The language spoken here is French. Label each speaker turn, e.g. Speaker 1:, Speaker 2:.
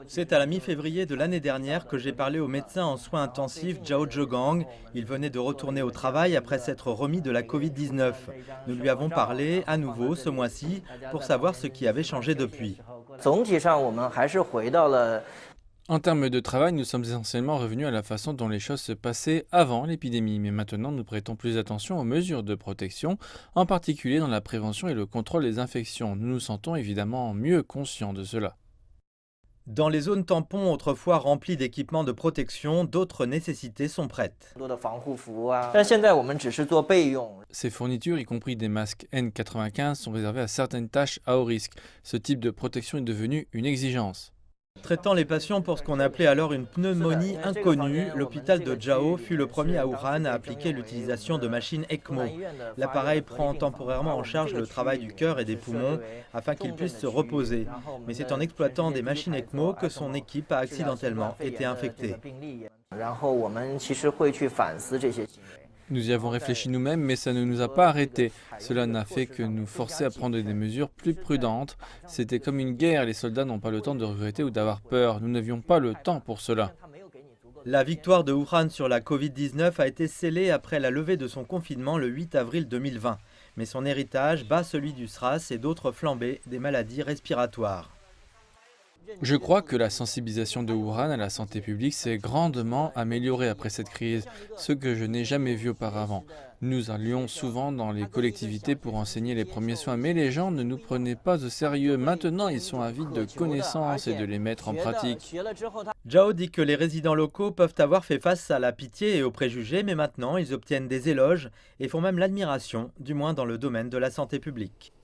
Speaker 1: C'est à la mi-février de l'année dernière que j'ai parlé au médecin en soins intensifs Zhao Zhegang. Il venait de retourner au travail après s'être remis de la Covid-19. Nous lui avons parlé à nouveau ce mois-ci pour savoir ce qui avait changé depuis.
Speaker 2: En termes de travail, nous sommes essentiellement revenus à la façon dont les choses se passaient avant l'épidémie, mais maintenant nous prêtons plus attention aux mesures de protection, en particulier dans la prévention et le contrôle des infections. Nous nous sentons évidemment mieux conscients de cela.
Speaker 1: Dans les zones tampons autrefois remplies d'équipements de protection, d'autres nécessités sont prêtes.
Speaker 2: Ces fournitures, y compris des masques N95, sont réservées à certaines tâches à haut risque. Ce type de protection est devenu une exigence.
Speaker 1: Traitant les patients pour ce qu'on appelait alors une pneumonie inconnue, l'hôpital de Zhao fut le premier à Wuhan à appliquer l'utilisation de machines ECMO. L'appareil prend temporairement en charge le travail du cœur et des poumons afin qu'ils puissent se reposer. Mais c'est en exploitant des machines ECMO que son équipe a accidentellement été infectée.
Speaker 2: Nous y avons réfléchi nous-mêmes, mais ça ne nous a pas arrêtés. Cela n'a fait que nous forcer à prendre des mesures plus prudentes. C'était comme une guerre, les soldats n'ont pas le temps de regretter ou d'avoir peur. Nous n'avions pas le temps pour cela.
Speaker 1: La victoire de Wuhan sur la Covid-19 a été scellée après la levée de son confinement le 8 avril 2020. Mais son héritage bat celui du SRAS et d'autres flambées des maladies respiratoires.
Speaker 2: Je crois que la sensibilisation de Wuhan à la santé publique s'est grandement améliorée après cette crise, ce que je n'ai jamais vu auparavant. Nous allions souvent dans les collectivités pour enseigner les premiers soins, mais les gens ne nous prenaient pas au sérieux. Maintenant, ils sont avides de connaissances et de les mettre en pratique.
Speaker 1: Zhao dit que les résidents locaux peuvent avoir fait face à la pitié et aux préjugés, mais maintenant ils obtiennent des éloges et font même l'admiration, du moins dans le domaine de la santé publique.